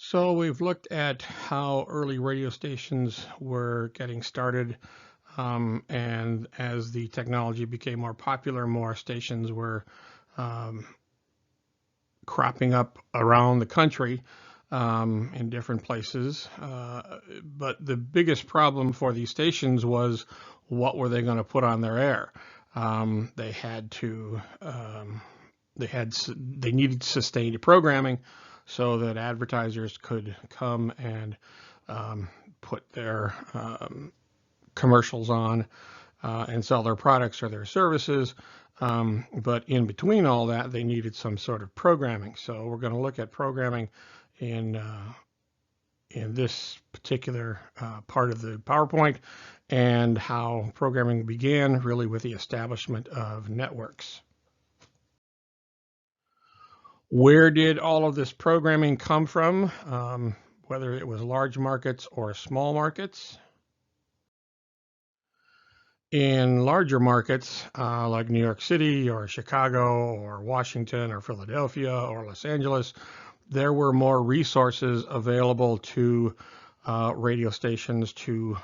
So we've looked at how early radio stations were getting started, and as the technology became more popular, more stations were um, cropping up around the country in different places. But the biggest problem for these stations was what were they going to put on their air? They had to they needed sustained programming so that advertisers could come and put their commercials on and sell their products or their services. But in between all that, they needed some sort of programming. So we're going to look at programming in this particular part of the PowerPoint and how programming began really with the establishment of networks. Where did all of this programming come from, whether it was large markets or small markets? In larger markets like New York City or Chicago or Washington or Philadelphia or Los Angeles, there were more resources available to radio stations to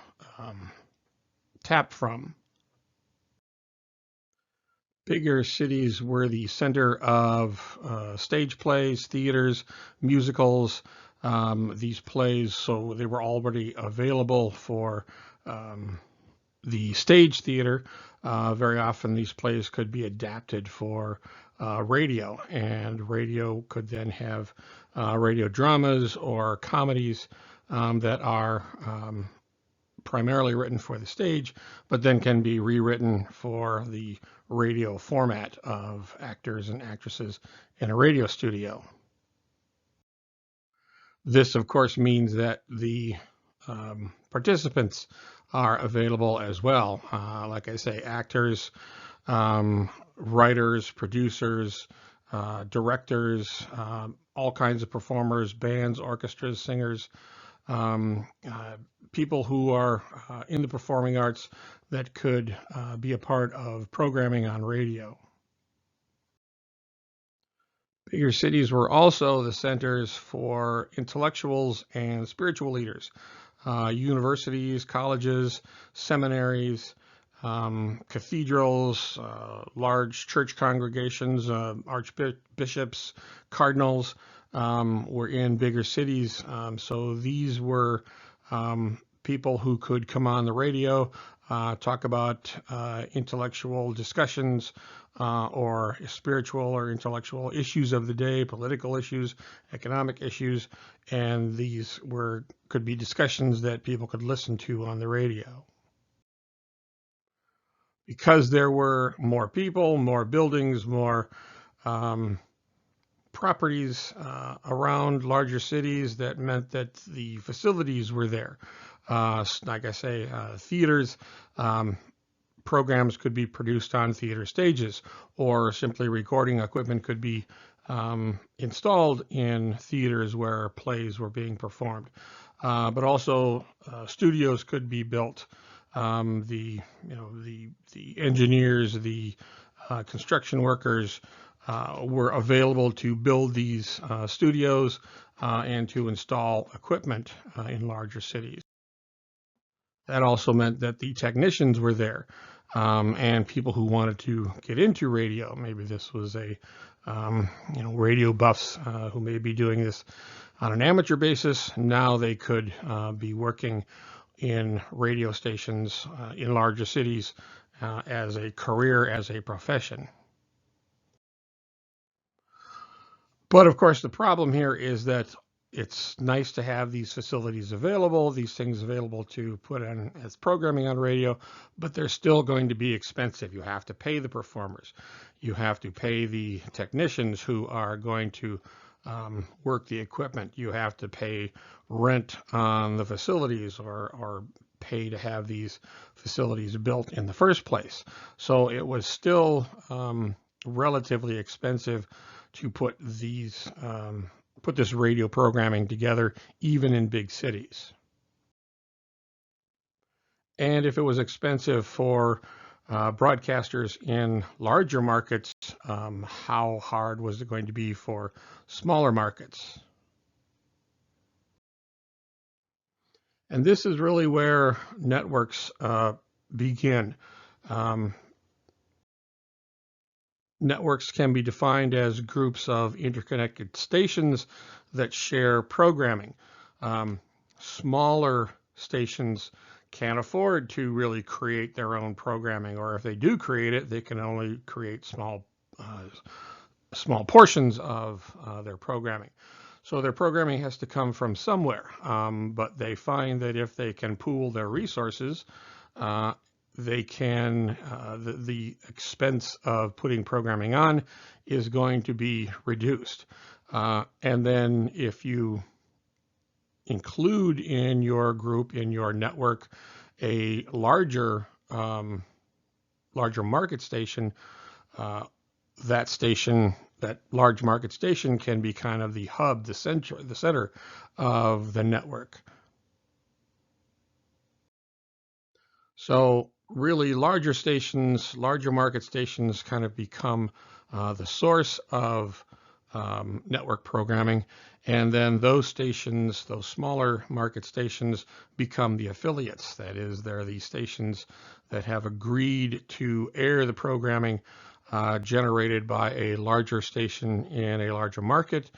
tap from. Bigger cities were the center of stage plays, theaters, musicals. These plays, so they were already available for the stage theater. Very often these plays could be adapted for radio, and radio could then have radio dramas or comedies that are primarily written for the stage, but then can be rewritten for the radio format of actors and actresses in a radio studio. This, of course, means that the participants are available as well. Like I say, actors, writers, producers, directors, all kinds of performers, bands, orchestras, singers, people who are in the performing arts that could be a part of programming on radio. Bigger cities were also the centers for intellectuals and spiritual leaders. Universities, colleges, seminaries, cathedrals, large church congregations, archbishops, cardinals were in bigger cities. So these were people who could come on the radio, talk about intellectual discussions or spiritual or intellectual issues of the day, political issues, economic issues, and these could be discussions that people could listen to on the radio. Because there were more people, more buildings, more properties around larger cities, that meant that the facilities were there. Like I say, theaters, programs could be produced on theater stages, or simply recording equipment could be installed in theaters where plays were being performed. But also studios could be built. The engineers, the construction workers were available to build these studios and to install equipment in larger cities. That also meant that the technicians were there, and people who wanted to get into radio. Maybe this was a radio buffs who may be doing this on an amateur basis. Now they could be working in radio stations in larger cities as a career, as a profession. But of course, the problem here is that it's nice to have these facilities available, these things available to put on as programming on radio, but they're still going to be expensive. You have to pay the performers. You have to pay the technicians who are going to work the equipment. You have to pay rent on the facilities or pay to have these facilities built in the first place. So it was still relatively expensive to put this radio programming together, even in big cities. And if it was expensive for broadcasters in larger markets, how hard was it going to be for smaller markets? And this is really where networks begin. Networks can be defined as groups of interconnected stations that share programming. Smaller stations can't afford to really create their own programming, or if they do create it, they can only create small portions of their programming. So their programming has to come from somewhere, but they find that if they can pool their resources, they can, the expense of putting programming on is going to be reduced. And then if you include in your group, in your network, a larger market station, that large market station can be kind of the hub, the center of the network. So really larger stations, larger market stations kind of become the source of network programming. And then those stations, those smaller market stations, become the affiliates. That is, they're the stations that have agreed to air the programming generated by a larger station in a larger market,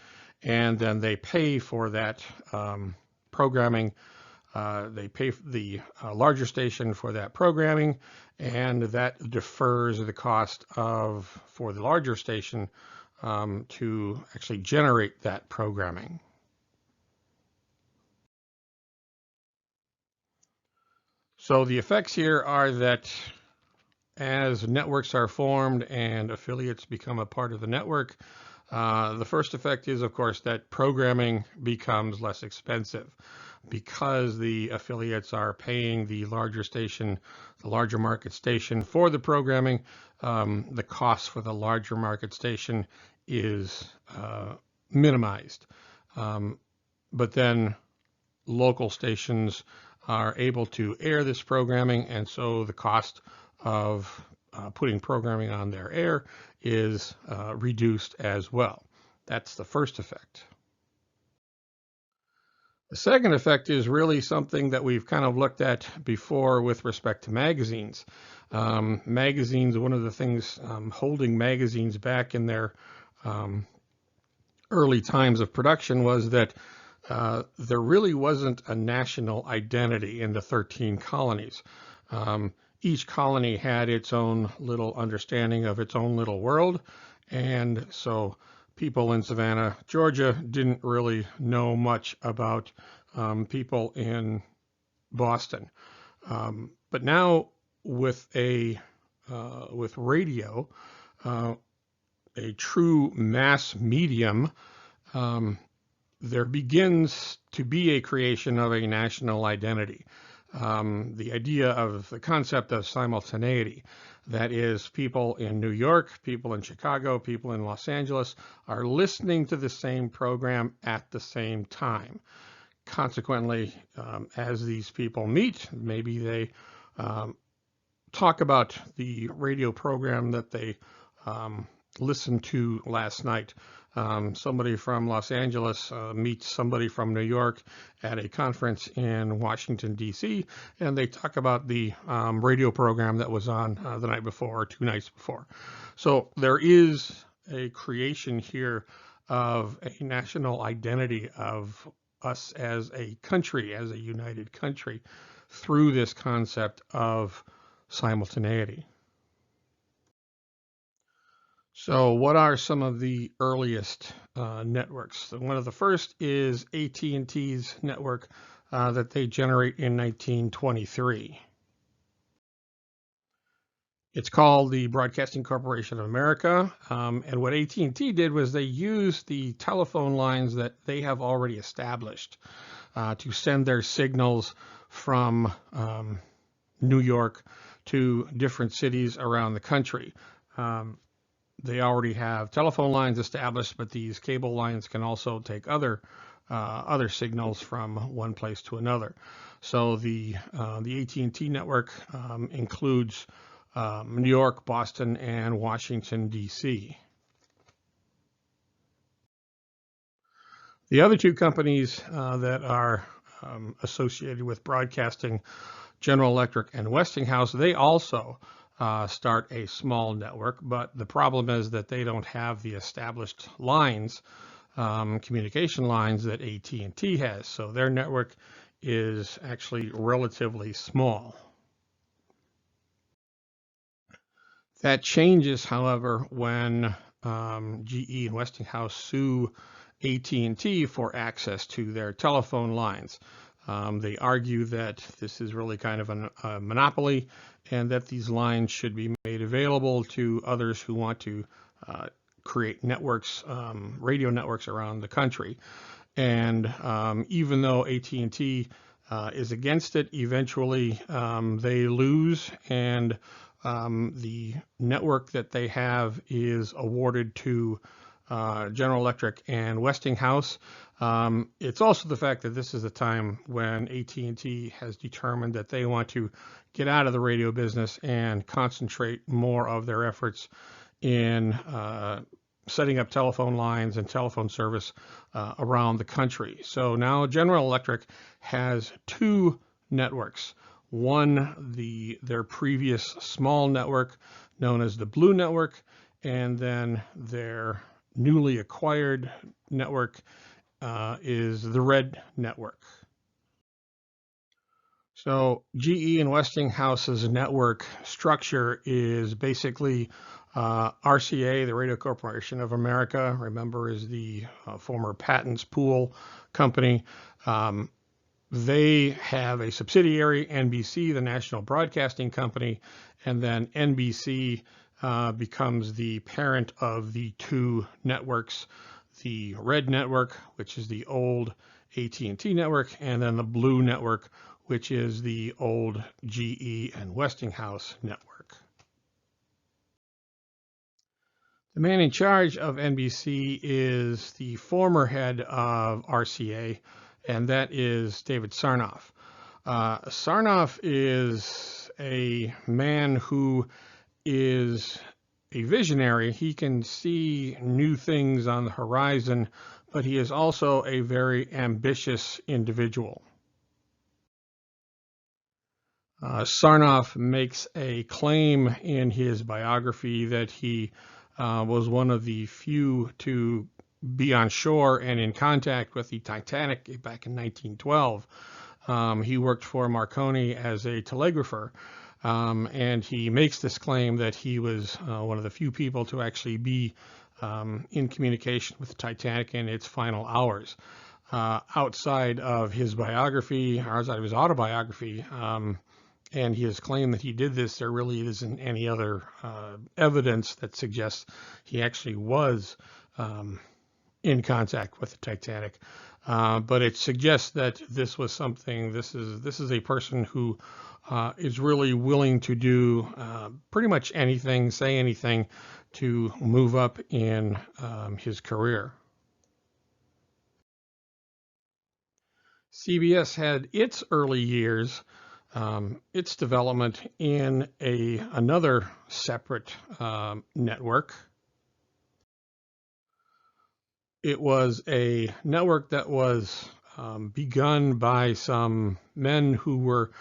and then they pay for that programming. They pay the larger station for that programming, and that defers the cost for the larger station to actually generate that programming. So the effects here are that as networks are formed and affiliates become a part of the network, the first effect is, of course, that programming becomes less expensive because the affiliates are paying the larger station, the larger market station for the programming. The cost for the larger market station is minimized. But then local stations are able to air this programming, and so the cost of putting programming on their air is reduced as well. That's the first effect. The second effect is really something that we've kind of looked at before with respect to magazines. Magazines, one of the things holding magazines back in their early times of production was that there really wasn't a national identity in the 13 colonies. Each colony had its own little understanding of its own little world, and so people in Savannah, Georgia didn't really know much about people in Boston. But now with radio, a true mass medium, there begins to be a creation of a national identity. The idea of the concept of simultaneity. That is, people in New York, people in Chicago, people in Los Angeles are listening to the same program at the same time. Consequently, as these people meet, maybe they talk about the radio program that they listened to last night. Somebody from Los Angeles meets somebody from New York at a conference in Washington, D.C., and they talk about the radio program that was on the night before or 2 nights before. So there is a creation here of a national identity of us as a country, as a united country, through this concept of simultaneity. So what are some of the earliest networks? So one of the first is AT&T's network that they generate in 1923. It's called the Broadcasting Corporation of America, and what AT&T did was they used the telephone lines that they have already established to send their signals from New York to different cities around the country. They already have telephone lines established, but these cable lines can also take other signals from one place to another. So the AT&T network includes New York, Boston, and Washington, D.C. The other two companies that are associated with broadcasting, General Electric and Westinghouse, they also start a small network, but the problem is that they don't have the established lines, communication lines that AT&T has. So their network is actually relatively small. That changes, however, when GE and Westinghouse sue AT&T for access to their telephone lines. They argue that this is really kind of a monopoly and that these lines should be made available to others who want to create networks, radio networks around the country. And even though AT&T is against it, eventually they lose, and the network that they have is awarded to General Electric and Westinghouse. It's also the fact that this is a time when AT&T has determined that they want to get out of the radio business and concentrate more of their efforts in setting up telephone lines and telephone service around the country. So now General Electric has two networks. One, their previous small network known as the Blue Network, and then their newly acquired network is the Red Network. So GE and Westinghouse's network structure is basically RCA, the Radio Corporation of America, remember, is the former patents pool company. They have a subsidiary, NBC, the National Broadcasting Company, and then NBC becomes the parent of the two networks, the Red Network, which is the old AT&T network, and then the Blue Network, which is the old GE and Westinghouse network. The man in charge of NBC is the former head of RCA, and that is David Sarnoff. Sarnoff is a man who is a visionary. He can see new things on the horizon, but he is also a very ambitious individual. Sarnoff makes a claim in his biography that he was one of the few to be on shore and in contact with the Titanic back in 1912. He worked for Marconi as a telegrapher, and he makes this claim that he was one of the few people to actually be in communication with the Titanic in its final hours. Outside of his biography, or outside of his autobiography, and his claim that he did this, there really isn't any other evidence that suggests he actually was in contact with the Titanic. But it suggests that this was something, this is a person who is really willing to do pretty much anything, say anything, to move up in his career. CBS had its early years, its development in another separate network. It was a network that was begun by some men who were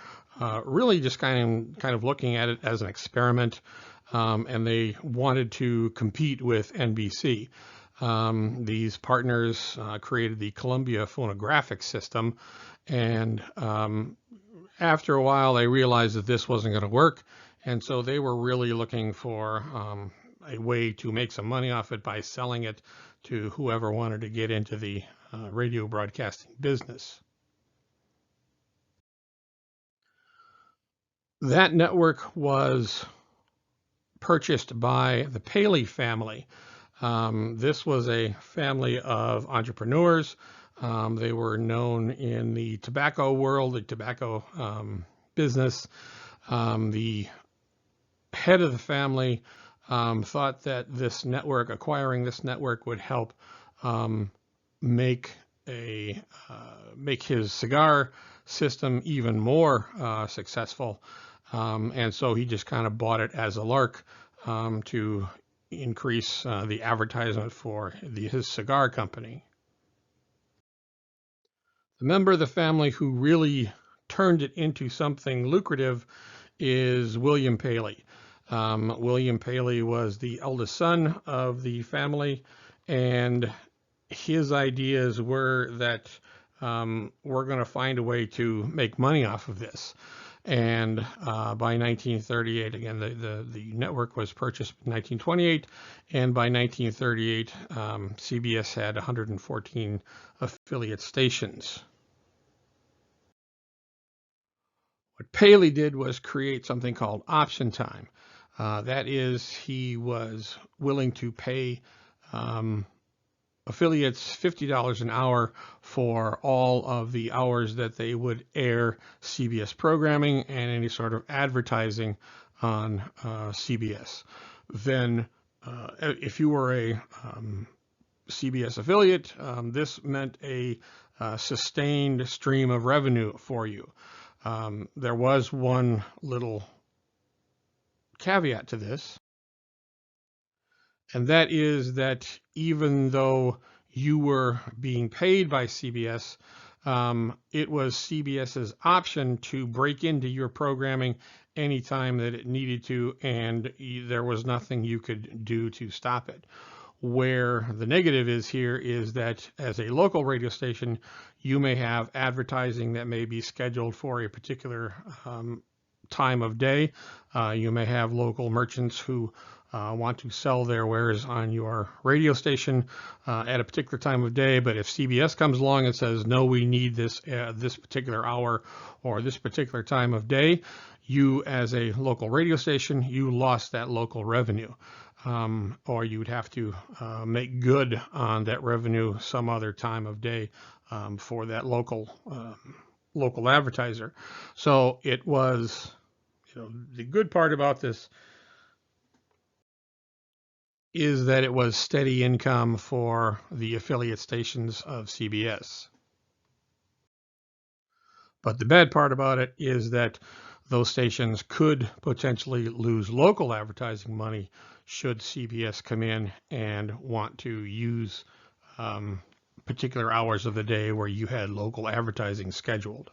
really just kind of looking at it as an experiment, and they wanted to compete with NBC. These partners created the Columbia phonographic system, and after a while they realized that this wasn't going to work, and so they were really looking for a way to make some money off it by selling it to whoever wanted to get into the radio broadcasting business. That network was purchased by the Paley family. This was a family of entrepreneurs. They were known in the tobacco world, the tobacco business. The head of the family thought that this network, acquiring this network, would help make his cigar system even more successful, and so he just kind of bought it as a lark to increase the advertisement for his cigar company. The member of the family who really turned it into something lucrative is William Paley. William Paley was the eldest son of the family, and his ideas were that we're going to find a way to make money off of this. And by 1938, again, the network was purchased in 1928, and by 1938, CBS had 114 affiliate stations. What Paley did was create something called option time. That is, he was willing to pay affiliates $50 an hour for all of the hours that they would air CBS programming and any sort of advertising on CBS. Then, if you were a CBS affiliate, this meant a sustained stream of revenue for you. There was one little caveat to this, and that is that even though you were being paid by CBS, it was CBS's option to break into your programming anytime that it needed to, and there was nothing you could do to stop it. Where the negative is here is that as a local radio station, you may have advertising that may be scheduled for a particular time of day. You may have local merchants who want to sell their wares on your radio station at a particular time of day, but if CBS comes along and says, no, we need this this particular hour or this particular time of day, you as a local radio station, you lost that local revenue. Or you would have to make good on that revenue some other time of day for that local advertiser. So it was, the good part about this is that it was steady income for the affiliate stations of CBS. But the bad part about it is that those stations could potentially lose local advertising money should CBS come in and want to use particular hours of the day where you had local advertising scheduled.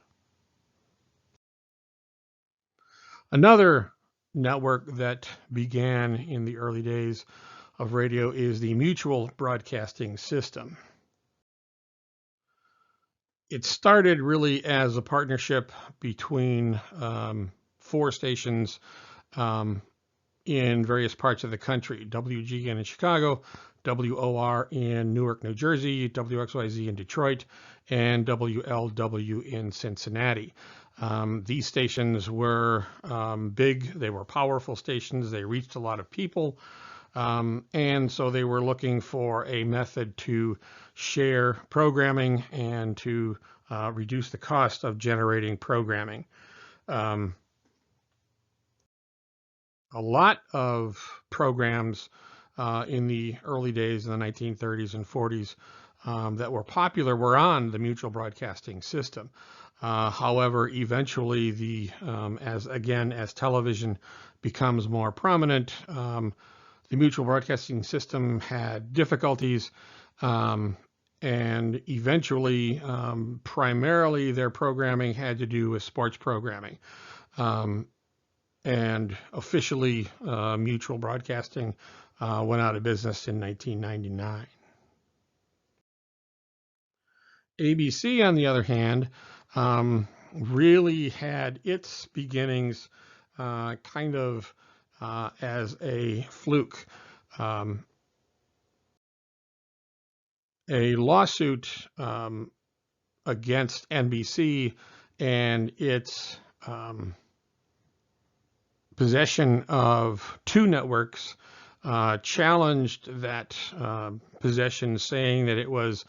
Another network that began in the early days of radio is the mutual broadcasting system. It started really as a partnership between 4 stations in various parts of the country: WGN in Chicago, WOR in Newark, New Jersey, WXYZ in Detroit, and WLW in Cincinnati. These stations were big, they were powerful stations, they reached a lot of people, and so they were looking for a method to share programming and to reduce the cost of generating programming. A lot of programs in the early days in the 1930s and 40s that were popular were on the mutual broadcasting system. However, eventually, as television becomes more prominent, the mutual broadcasting system had difficulties, and eventually, primarily their programming had to do with sports programming. And officially, mutual broadcasting went out of business in 1999. ABC, on the other hand, really had its beginnings kind of as a fluke. A lawsuit against NBC and its possession of 2 networks challenged that possession, saying that it was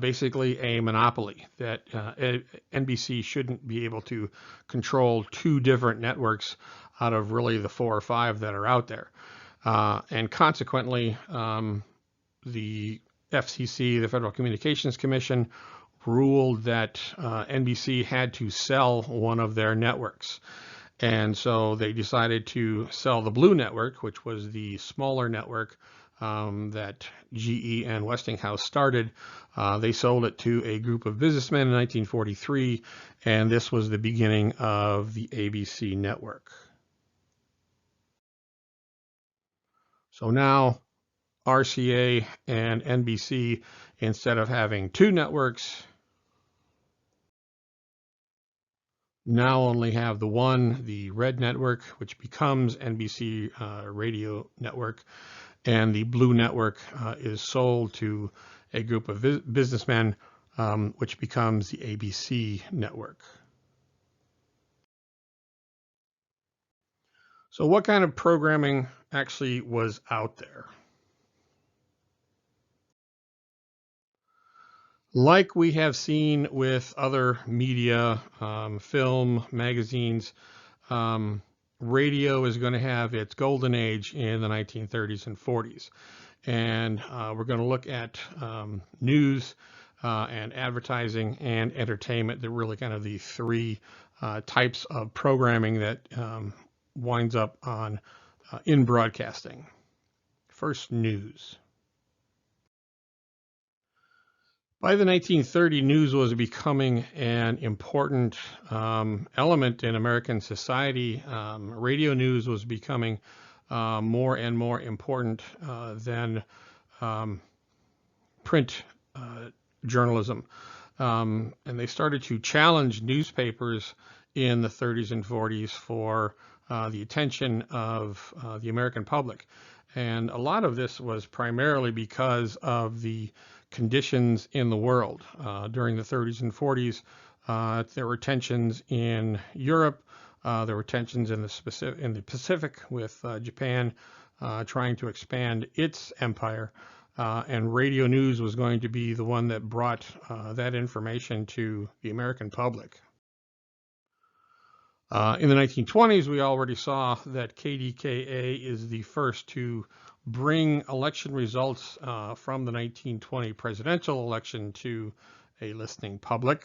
basically a monopoly, that NBC shouldn't be able to control 2 different networks out of really the 4 or 5 that are out there. And consequently, the FCC, the Federal Communications Commission, ruled that NBC had to sell one of their networks. And so they decided to sell the Blue Network, which was the smaller network that GE and Westinghouse started. They sold it to a group of businessmen in 1943, and this was the beginning of the ABC network. So now RCA and NBC, instead of having two networks, now only have the one, the red network, which becomes NBC radio network, and the blue network is sold to a group of businessmen, which becomes the ABC network. So what kind of programming actually was out there? Like we have seen with other media, film, magazines, radio is going to have its golden age in the 1930s and 40s. And we're going to look at news and advertising and entertainment. They're really kind of the three types of programming that winds up on in broadcasting. First, news. By the 1930s, news was becoming an important element in American society. Radio news was becoming more and more important than print journalism. And they started to challenge newspapers in the 30s and 40s for the attention of the American public. And a lot of this was primarily because of the conditions in the world. During the 30s and 40s, there were tensions in Europe. There were tensions in the Pacific with Japan trying to expand its empire. And radio news was going to be the one that brought that information to the American public. In the 1920s, we already saw that KDKA is the first to bring election results from the 1920 presidential election to a listening public.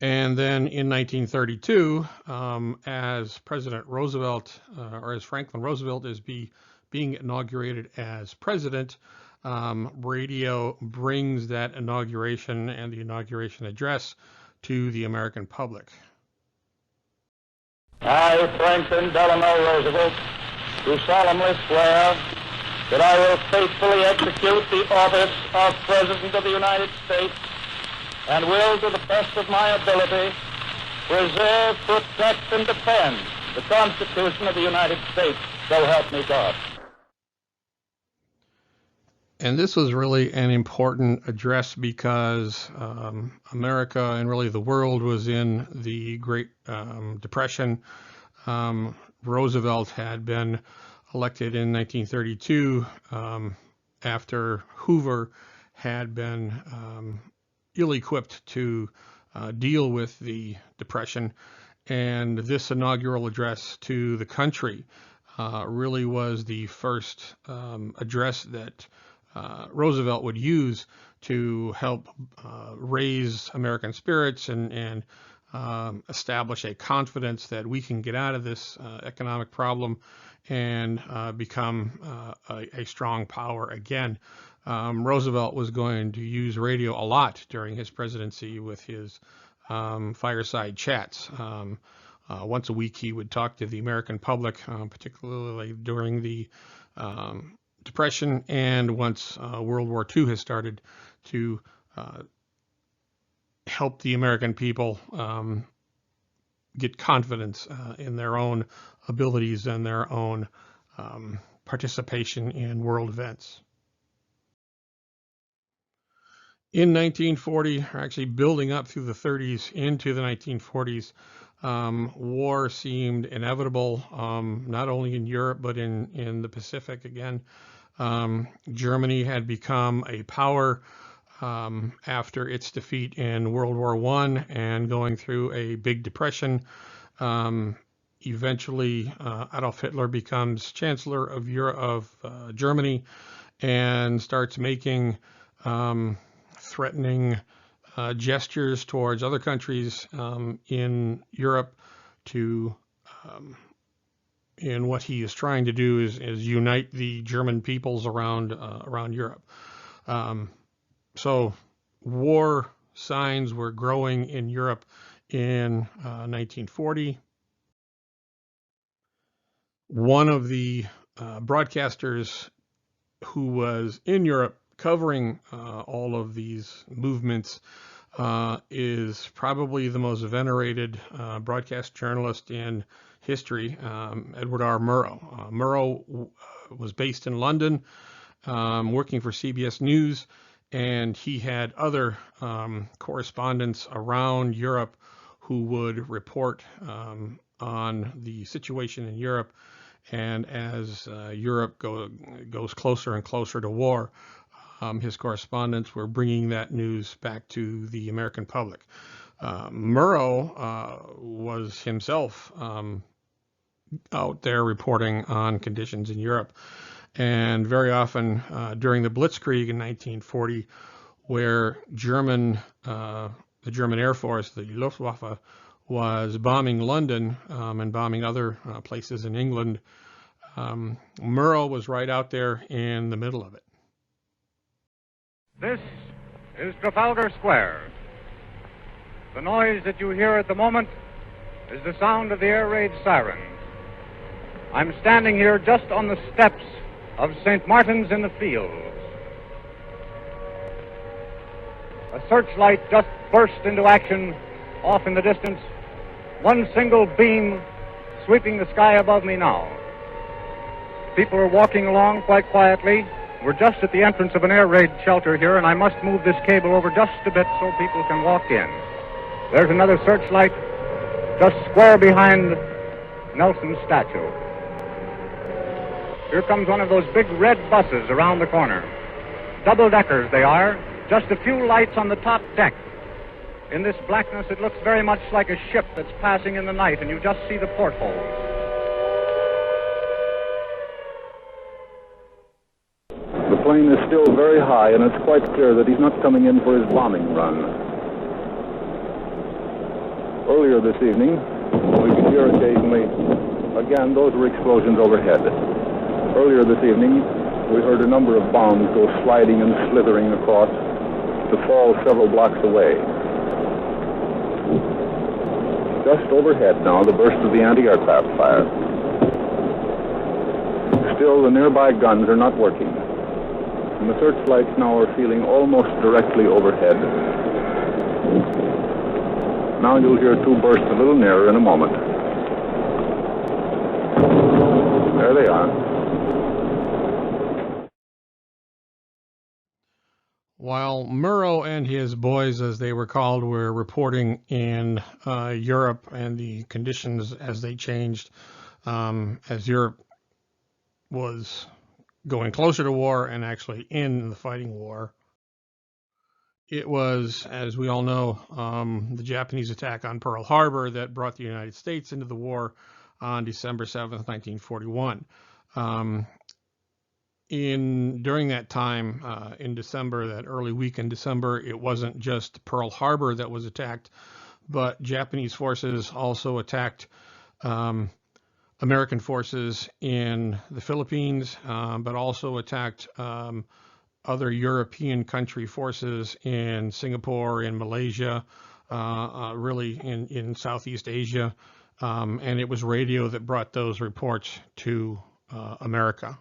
And then in 1932, as President Roosevelt, or as Franklin Roosevelt is being inaugurated as president, radio brings that inauguration and the inauguration address to the American public. I, Franklin Delano Roosevelt, do solemnly swear that I will faithfully execute the office of President of the United States and will, to the best of my ability, preserve, protect, and defend the Constitution of the United States. So help me God. And this was really an important address because America and really the world was in the Great Depression. Roosevelt had been elected in 1932 after Hoover had been ill-equipped to deal with the Depression. And this inaugural address to the country really was the first address that Roosevelt would use to help raise American spirits and establish a confidence that we can get out of this economic problem and become a strong power again. Roosevelt was going to use radio a lot during his presidency with his fireside chats. Once a week, he would talk to the American public, particularly during the Depression, and once World War II has started, to help the American people get confidence in their own abilities and their own participation in world events. In 1940, or actually building up through the 30s into the 1940s, war seemed inevitable, not only in Europe, but in the Pacific again. Germany had become a power after its defeat in World War I and going through a big depression. Eventually, Adolf Hitler becomes Chancellor of Germany and starts making threatening gestures towards other countries in Europe to And what he is trying to do is unite the German peoples around Europe. So war signs were growing in Europe in 1940. One of the broadcasters who was in Europe covering all of these movements is probably the most venerated broadcast journalist in history, Edward R. Murrow. Murrow was based in London, working for CBS News, and he had other correspondents around Europe who would report on the situation in Europe. And as Europe goes closer and closer to war, his correspondents were bringing that news back to the American public. Murrow was himself out there reporting on conditions in Europe. And very often during the Blitzkrieg in 1940, where the German Air Force, the Luftwaffe, was bombing London and bombing other places in England, Murrow was right out there in the middle of it. This is Trafalgar Square. The noise that you hear at the moment is the sound of the air raid siren. I'm standing here just on the steps of St. Martin's in the Fields. A searchlight just burst into action off in the distance, one single beam sweeping the sky above me now. People are walking along quite quietly. We're just at the entrance of an air raid shelter here, and I must move this cable over just a bit so people can walk in. There's another searchlight just square behind Nelson's statue. Here comes one of those big red buses around the corner. Double-deckers they are, just a few lights on the top deck. In this blackness, it looks very much like a ship that's passing in the night, and you just see the portholes. The plane is still very high, and it's quite clear that he's not coming in for his bombing run. Earlier this evening, we could hear occasionally, again, those were explosions overhead. Earlier this evening, we heard a number of bombs go sliding and slithering across to fall several blocks away. Just overhead now, the burst of the anti-aircraft fire. Still, the nearby guns are not working. And the searchlights now are feeling almost directly overhead. Now you'll hear two burst a little nearer in a moment. There they are. While Murrow and his boys, as they were called, were reporting in Europe and the conditions as they changed, as Europe was going closer to war and actually in the fighting war, it was, as we all know, the Japanese attack on Pearl Harbor that brought the United States into the war on December 7th, 1941. During that time, in December, that early week in December, it wasn't just Pearl Harbor that was attacked, but Japanese forces also attacked American forces in the Philippines, but also attacked other European country forces in Singapore, in Malaysia, really in Southeast Asia, and it was radio that brought those reports to America.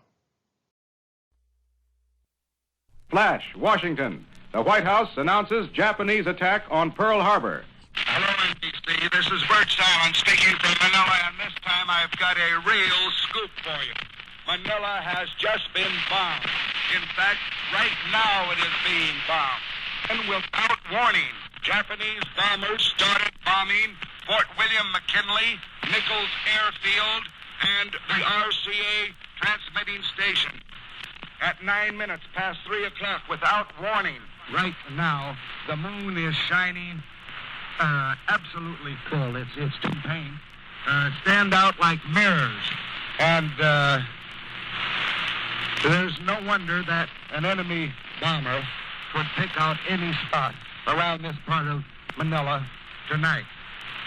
Flash, Washington. The White House announces Japanese attack on Pearl Harbor. Hello, NBC. This is Bert Salmon speaking from Manila, and this time I've got a real scoop for you. Manila has just been bombed. In fact, right now it is being bombed. And without warning, Japanese bombers started bombing Fort William McKinley, Nichols Airfield, and the RCA transmitting station. At 9 minutes past 3 o'clock, without warning. Right now, the moon is shining absolutely full. It's too paint. Stand out like mirrors. And there's no wonder that an enemy bomber could pick out any spot around this part of Manila tonight.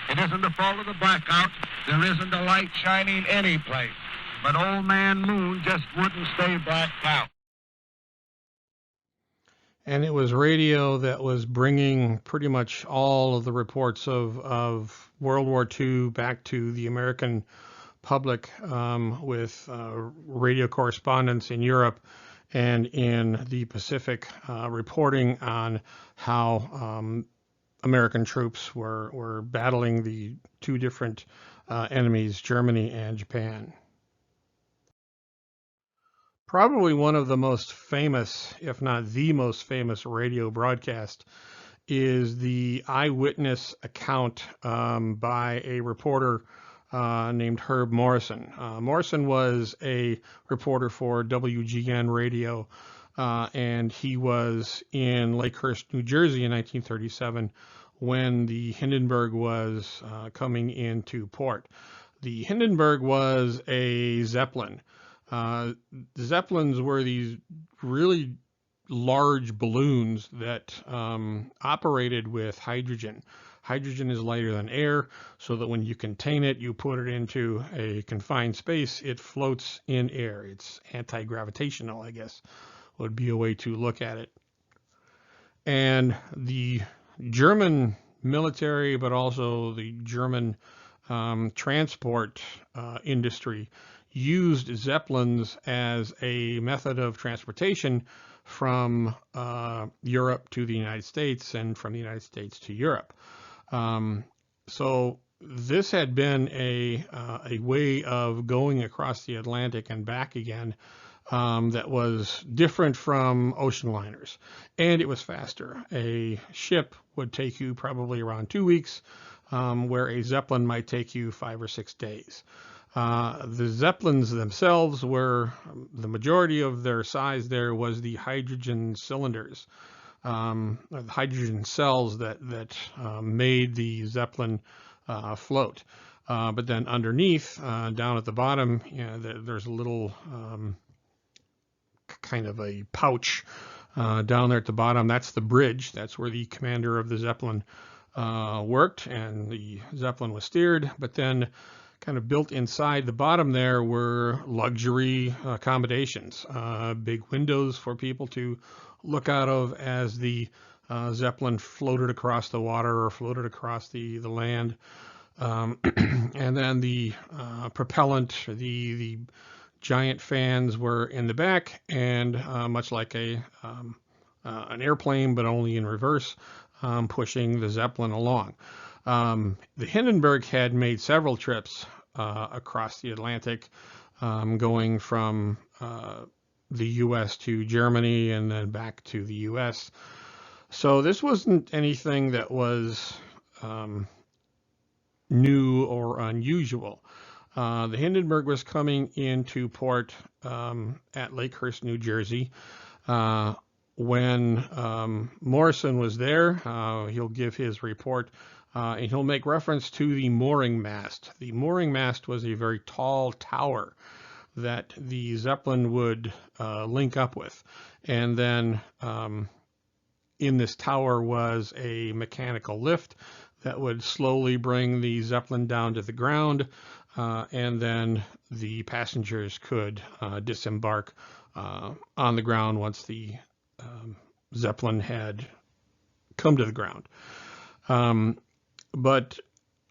It isn't the fault of the blackout. There isn't a light shining any place. But Old Man Moon just wouldn't stay blacked out. And it was radio that was bringing pretty much all of the reports of World War II back to the American public, with radio correspondents in Europe and in the Pacific, reporting on how American troops were battling the two different enemies, Germany and Japan. Probably one of the most famous, if not the most famous, radio broadcast is the eyewitness account by a reporter named Herb Morrison. Morrison was a reporter for WGN Radio, and he was in Lakehurst, New Jersey in 1937 when the Hindenburg was coming into port. The Hindenburg was a Zeppelin. The Zeppelins were these really large balloons that operated with hydrogen. Hydrogen is lighter than air, so that when you contain it, you put it into a confined space, it floats in air. It's anti-gravitational, I guess, would be a way to look at it. And the German military, but also the German transport industry used Zeppelins as a method of transportation from Europe to the United States and from the United States to Europe. So this had been a way of going across the Atlantic and back again that was different from ocean liners, and it was faster. A ship would take you probably around 2 weeks, where a Zeppelin might take you 5 or 6 days. The Zeppelins themselves were, the majority of their size there was the hydrogen cylinders, the hydrogen cells that made the Zeppelin float. But then underneath, down at the bottom, there's a little kind of a pouch down there at the bottom. That's the bridge. That's where the commander of the Zeppelin worked, and the Zeppelin was steered. But then kind of built inside the bottom there were luxury accommodations, big windows for people to look out of as the Zeppelin floated across the water or floated across the land. And then the propellant, the giant fans were in the back, and much like an airplane, but only in reverse, pushing the Zeppelin along. The Hindenburg had made several trips across the Atlantic, going from the U.S. to Germany and then back to the U.S. So this wasn't anything that was new or unusual. The Hindenburg was coming into port at Lakehurst, New Jersey. When Morrison was there, he'll give his report, and he'll make reference to the mooring mast. The mooring mast was a very tall tower that the Zeppelin would link up with. And then in this tower was a mechanical lift that would slowly bring the Zeppelin down to the ground, and then the passengers could disembark on the ground once the Zeppelin had come to the ground. But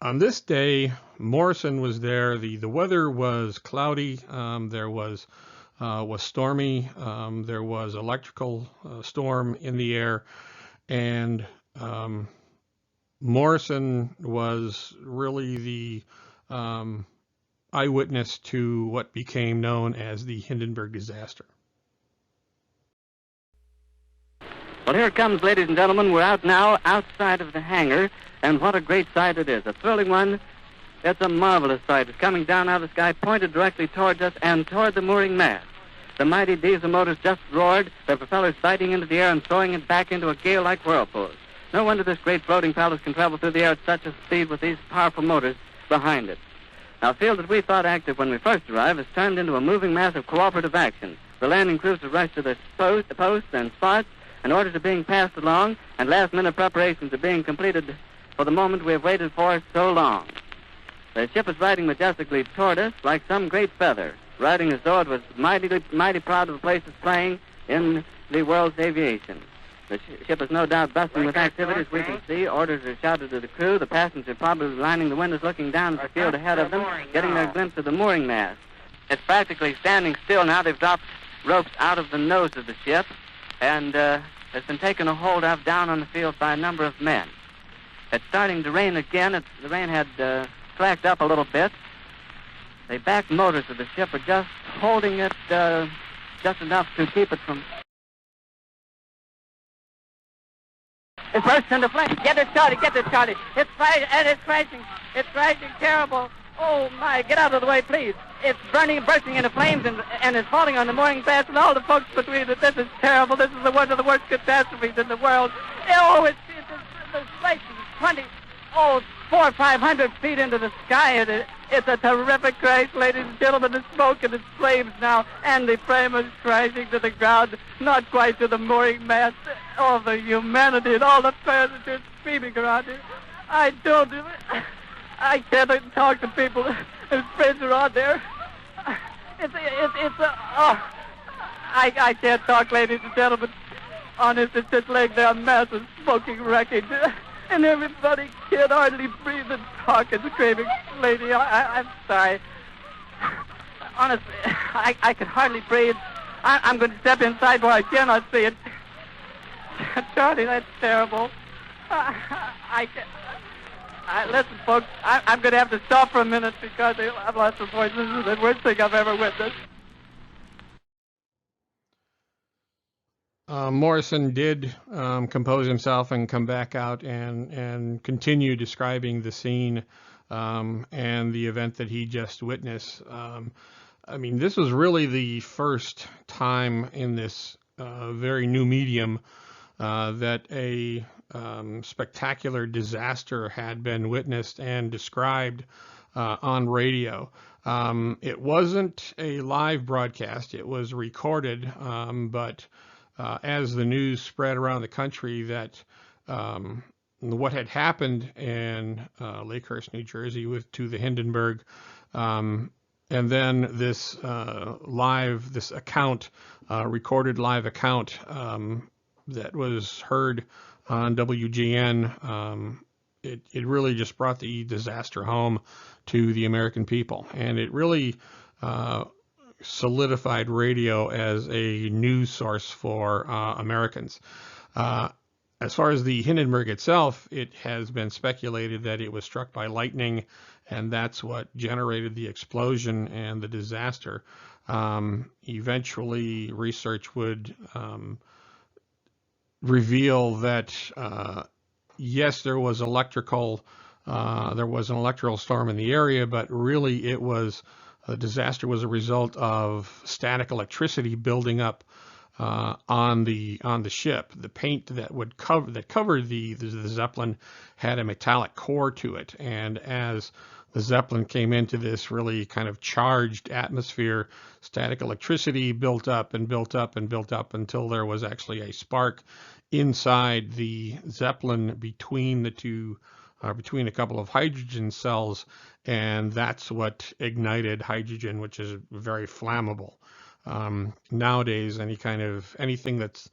on this day, Morrison was there. The weather was cloudy. There was stormy. There was electrical storm in the air, and Morrison was really the eyewitness to what became known as the Hindenburg disaster. Well, here it comes, ladies and gentlemen. We're out now outside of the hangar, and what a great sight it is. A thrilling one. It's a marvelous sight. It's coming down out of the sky, pointed directly towards us and toward the mooring mast. The mighty diesel motors just roared, their propellers sighting into the air and throwing it back into a gale-like whirlpool. No wonder this great floating palace can travel through the air at such a speed with these powerful motors behind it. Now, a field that we thought active when we first arrived has turned into a moving mass of cooperative action. The landing crews have rushed to their posts and spots, and orders are being passed along, and last-minute preparations are being completed for the moment we have waited for so long. The ship is riding majestically toward us like some great feather, riding as though it was mighty proud of the place it's playing in the world's aviation. The ship is no doubt bustling with activity, as we can see. Orders are shouted to the crew. The passengers probably lining the windows, looking down at the field ahead of them, getting their glimpse of the mooring mast. It's practically standing still now. They've dropped ropes out of the nose of the ship, and it's been taken a hold of down on the field by a number of men. It's starting to rain again. The rain had slacked up a little bit. The back motors of the ship are just holding it just enough to keep it from... It bursts into flames. Get it, Charlie. It's crashing. It's crashing terrible. Oh, my. Get out of the way, please. It's bursting into flames, and it's falling on the mooring mast and all the folks between it. This is terrible. This is one of the worst catastrophes in the world. Oh, it's like 400 or 500 feet into the sky. It's a terrific crash, ladies and gentlemen. The smoke and the flames now, and the frame is crashing to the ground, not quite to the mooring mast. All the humanity and all the passengers screaming around here. I can't talk to people whose friends are on there. I can't talk, ladies and gentlemen. Honest, it's just laying there a mass of smoking wreckage. And everybody can't hardly breathe and talk and screaming. Lady, I'm sorry. Honestly, I can hardly breathe. I'm going to step inside where I cannot see it. Charlie, that's terrible. Listen, folks, I'm going to have to stop for a minute because I've lost my voice. This is the worst thing I've ever witnessed. Morrison did compose himself and come back out and continue describing the scene and the event that he just witnessed. I mean, this was really the first time in this very new medium that a spectacular disaster had been witnessed and described on radio. It wasn't a live broadcast. It was recorded, but as the news spread around the country that what had happened in Lakehurst, New Jersey to the Hindenburg, and then this recorded live account that was heard on WGN, it really just brought the disaster home to the American people, and it really solidified radio as a news source for Americans. As far as the Hindenburg itself, it has been speculated that it was struck by lightning, and that's what generated the explosion and the disaster. Eventually, research would reveal that yes, there was an electrical storm in the area, but really it was the disaster was a result of static electricity building up on the ship. The paint that covered the Zeppelin had a metallic core to it, and as the Zeppelin came into this really kind of charged atmosphere, static electricity built up and built up and built up until there was actually a spark inside the Zeppelin between the two, between a couple of hydrogen cells, and that's what ignited hydrogen, which is very flammable. Nowadays, anything that's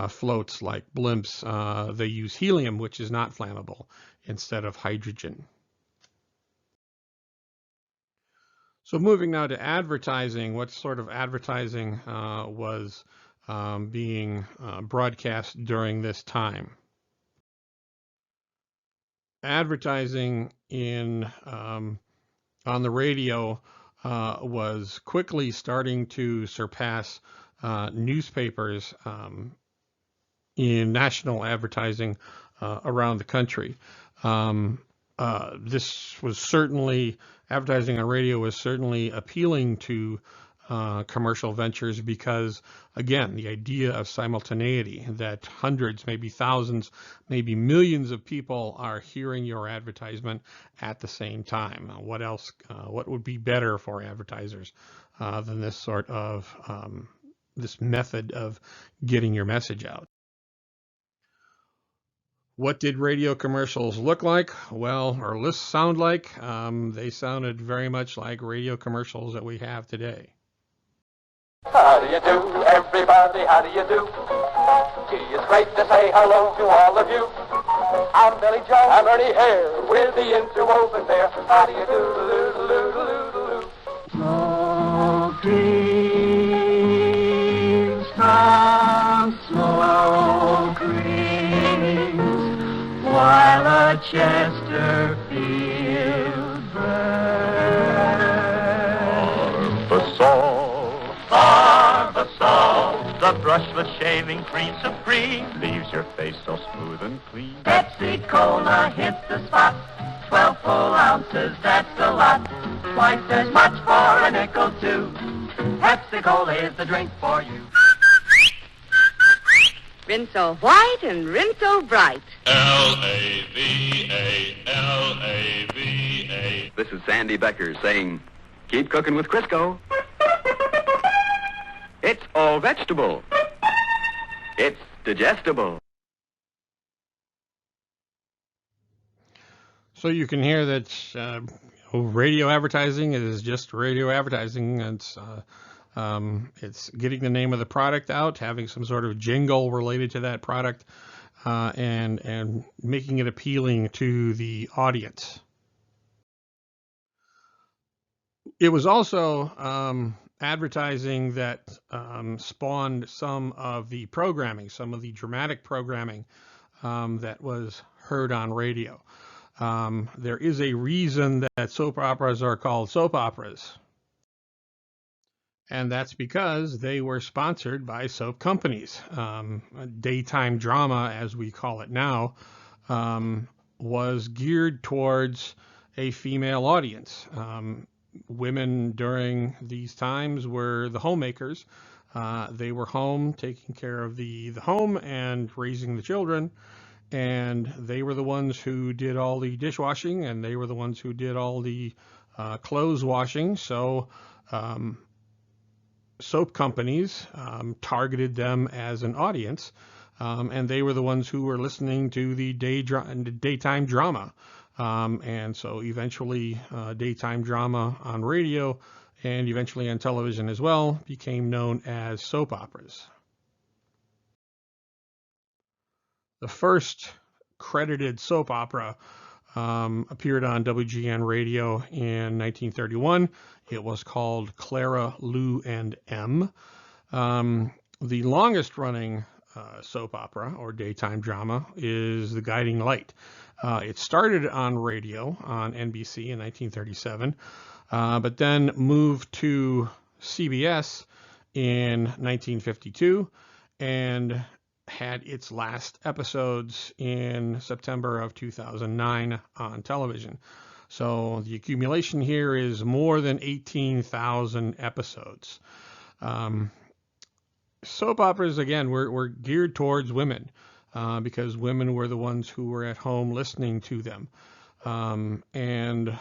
floats like blimps, they use helium, which is not flammable, instead of hydrogen. So moving now to advertising, what sort of advertising was being broadcast during this time? Advertising on the radio was quickly starting to surpass newspapers in national advertising around the country. This was certainly, advertising on radio was certainly appealing to commercial ventures because, again, the idea of simultaneity, that hundreds, maybe thousands, maybe millions of people are hearing your advertisement at the same time. What else, what would be better for advertisers than this sort of, this method of getting your message out? What did radio commercials look like? Well, or lists sound like? They sounded very much like radio commercials that we have today. How do you do, everybody? How do you do? Gee, it's great to say hello to all of you. I'm Billy Joe. I'm Ernie Hare with the interwoven there. How do you do, smoke rings from smoke rings while a Chesterfield burns. Barbasol, the brushless shaving cream supreme, leaves your face so smooth and clean. Pepsi Cola hits the spot, 12 full ounces, that's a lot. Twice as much for a nickel too. Pepsi Cola is the drink for you. Rinse so white and rinse so bright. L-A-V-A, L-A-V-A. This is Sandy Becker saying, keep cooking with Crisco. It's all vegetable. It's digestible. So you can hear that radio advertising is just radio advertising. It's getting the name of the product out, having some sort of jingle related to that product, and making it appealing to the audience. It was also advertising that spawned some of the programming, some of the dramatic programming that was heard on radio. There is a reason that soap operas are called soap operas. And that's because they were sponsored by soap companies. Daytime drama, as we call it now, was geared towards a female audience. Women during these times were the homemakers. They were home taking care of the home and raising the children. And they were the ones who did all the dishwashing, and they were the ones who did all the clothes washing. So soap companies targeted them as an audience, and they were the ones who were listening to the daytime drama. And so eventually daytime drama on radio and eventually on television as well became known as soap operas. The first credited soap opera appeared on WGN radio in 1931. It was called Clara, Lou, and M. The longest running soap opera or daytime drama is The Guiding Light. It started on radio on NBC in 1937, but then moved to CBS in 1952 and had its last episodes in September of 2009 on television. So the accumulation here is more than 18,000 episodes. Soap operas, again, were geared towards women because women were the ones who were at home listening to them. And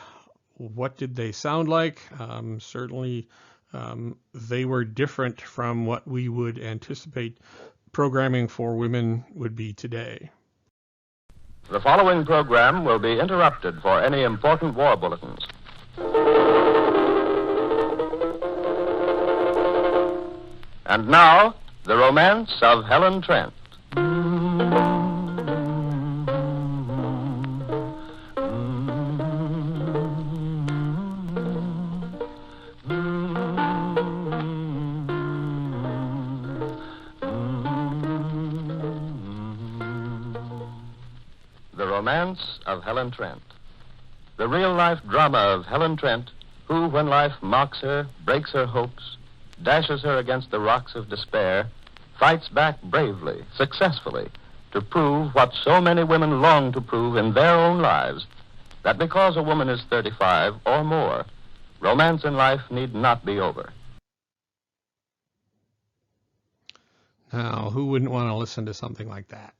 what did they sound like? Certainly they were different from what we would anticipate programming for women would be today. The following program will be interrupted for any important war bulletins. And now, the romance of Helen Trent. The romance of Helen Trent. The real-life drama of Helen Trent, who, when life mocks her, breaks her hopes, dashes her against the rocks of despair, fights back bravely, successfully, to prove what so many women long to prove in their own lives, that because a woman is 35 or more, romance in life need not be over. Now, who wouldn't want to listen to something like that?